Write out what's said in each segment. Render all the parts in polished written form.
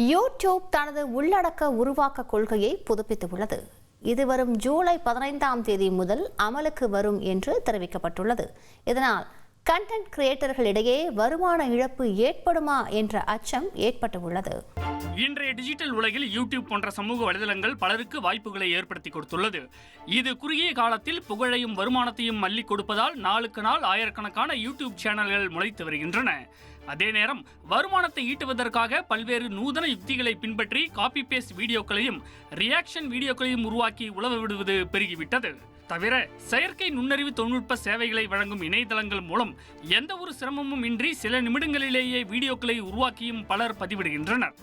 YouTube தனது உள்ளடக்க உருவாக்க கொள்கையை புதுப்பித்துள்ளது. இது வரும் ஜூலை 15ஆம் தேதி முதல் அமலுக்கு வரும் என்று தெரிவிக்கப்பட்டுள்ளது. இதனால் கண்டென்ட் கிரியேட்டர்களிடையே வருமான இழப்பு ஏற்படுமா என்ற அச்சம் ஏற்பட்டுள்ளது. இன்றைய டிஜிட்டல் உலகில் யூடியூப் போன்ற சமூக வலைதளங்கள் பலருக்கு வாய்ப்புகளை ஏற்படுத்தி கொடுத்துள்ளது. இது குறுகிய காலத்தில் புகழையும் வருமானத்தையும் மல்லி கொடுப்பதால் நாளுக்கு நாள் ஆயிரக்கணக்கான யூடியூப் சேனல்கள் முளைத்து வருகின்றன. அதே நேரம் வருமானத்தை ஈட்டுவதற்காக பல்வேறு நூதன யுக்திகளை பின்பற்றி காப்பி பேஸ்ட் வீடியோக்களையும் ரியாக்ஷன் வீடியோக்களையும் உருவாக்கி உலவ விடுவது பெருகிவிட்டது. தவிர செயற்கை நுண்ணறிவு தொழில்நுட்ப சேவைகளை வழங்கும் இணையதளங்கள் மூலம் எந்த ஒரு சிரமமும் இன்றி சில நிமிடங்களிலேயே வீடியோக்களை உருவாக்கியும் பலர் பதிவிடுகின்றனர்.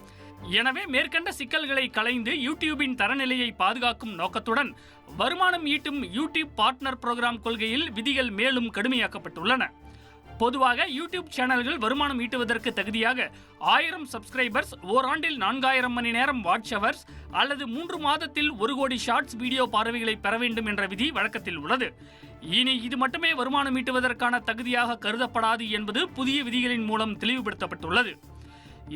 எனவே மேற்கண்ட சிக்கல்களை களைந்து யூடியூபின் தரநிலையை பாதுகாக்கும் நோக்கத்துடன் வருமானம் ஈட்டும் யூடியூப் பார்ட்னர் புரோகிராம் கொள்கையில் விதிகள் மேலும் கடுமையாக்கப்பட்டுள்ளன. பொதுவாக யூடியூப் சேனல்கள் வருமானம் ஈட்டுவதற்கு தகுதியாக 1000 சப்ஸ்கிரைபர்ஸ், ஓராண்டில் 4000 மணி நேரம் வாட்ச் ஹவர்ஸ் அல்லது 3 மாதத்தில் 1 கோடி ஷார்ட்ஸ் வீடியோ பார்வைகளை பெற வேண்டும் என்ற விதி வழக்கத்தில் உள்ளது. இனி இது மட்டுமே வருமானம் ஈட்டுவதற்கான தகுதியாக கருதப்படாது என்பது புதிய விதிகளின் மூலம் தெளிவுபடுத்தப்பட்டுள்ளது.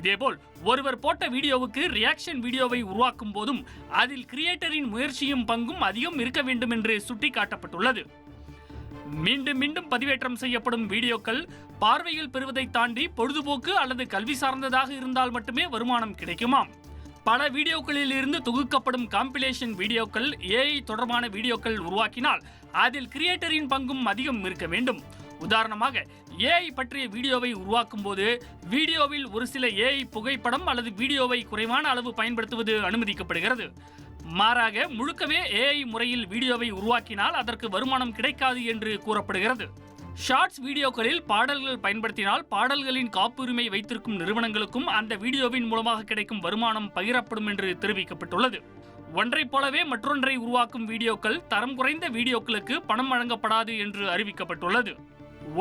இதேபோல் ஒருவர் போட்ட வீடியோவுக்கு ரியாக்ஷன் வீடியோவை உருவாக்கும் போதும் அதில் கிரியேட்டரின் முயற்சியும் பங்கும் அதிகம் இருக்க வேண்டும் என்று சுட்டிக்காட்டப்பட்டுள்ளது. மீண்டும் மீண்டும் பதிவேற்றம் செய்யப்படும் வீடியோக்கள் பார்வையில் பெறுவதை தாண்டி பொழுதுபோக்கு அல்லது கல்வி சார்ந்ததாக இருந்தால் மட்டுமே வருமானம் கிடைக்குமாம். பல வீடியோக்களில் இருந்து தொகுக்கப்படும் காம்பிலேஷன் வீடியோக்கள், ஏஐ தொடர்பான வீடியோக்கள் உருவாக்கினால் அதில் கிரியேட்டரின் பங்கும் அதிகம் இருக்க வேண்டும். உதாரணமாக ஏஐ பற்றிய வீடியோவை உருவாக்கும் போது வீடியோவில் ஒரு சில ஏஐ புகைப்படம் அல்லது வீடியோவை குறைவான அளவு பயன்படுத்துவது அனுமதிக்கப்படுகிறது. மாறாக முழுக்கவே ஏஐ முறையில் வீடியோவை உருவாக்கினால் அதற்கு வருமானம் கிடைக்காது என்று கூறப்படுகிறது. ஷார்ட்ஸ் வீடியோக்களில் பாடல்கள் பயன்படுத்தினால் பாடல்களின் காப்புரிமை வைத்திருக்கும் நிறுவனங்களுக்கும் அந்த வீடியோவின் மூலமாக கிடைக்கும் வருமானம் பகிரப்படும் என்று தெரிவிக்கப்பட்டுள்ளது. ஒன்றை போலவே மற்றொன்றை உருவாக்கும் வீடியோக்கள், தரம் குறைந்த வீடியோக்களுக்கு பணம் வழங்கப்படாது என்று அறிவிக்கப்பட்டுள்ளது.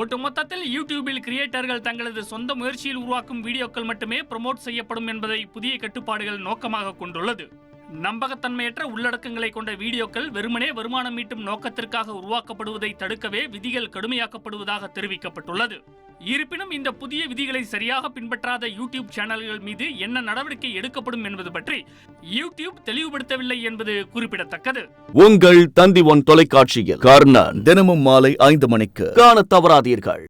ஒட்டுமொத்தத்தில் யூடியூபில் கிரியேட்டர்கள் தங்களது சொந்த முயற்சியில் உருவாக்கும் வீடியோக்கள் மட்டுமே ப்ரமோட் செய்யப்படும் என்பதை புதிய கட்டுப்பாடுகள் நோக்கமாக கொண்டுள்ளது. நம்பகத்தன்மையற்ற உள்ளடக்கங்களை கொண்ட வீடியோக்கள் வெறுமனே வருமானம் ஈட்டும் நோக்கத்திற்காக உருவாக்கப்படுவதை தடுக்கவே விதிகள் கடுமையாக்கப்படுவதாக தெரிவிக்கப்பட்டுள்ளது. இருப்பினும் இந்த புதிய விதிகளை சரியாக பின்பற்றாத யூடியூப் சேனல்கள் மீது என்ன நடவடிக்கை எடுக்கப்படும் என்பது பற்றி யூடியூப் தெளிவுபடுத்தவில்லை என்பது குறிப்பிடத்தக்கது. உங்கள் தந்தி ஒன் தொலைக்காட்சியில் கர்ணன் தினமும் மாலை 5 மணிக்கு காண தவறாதீர்கள்.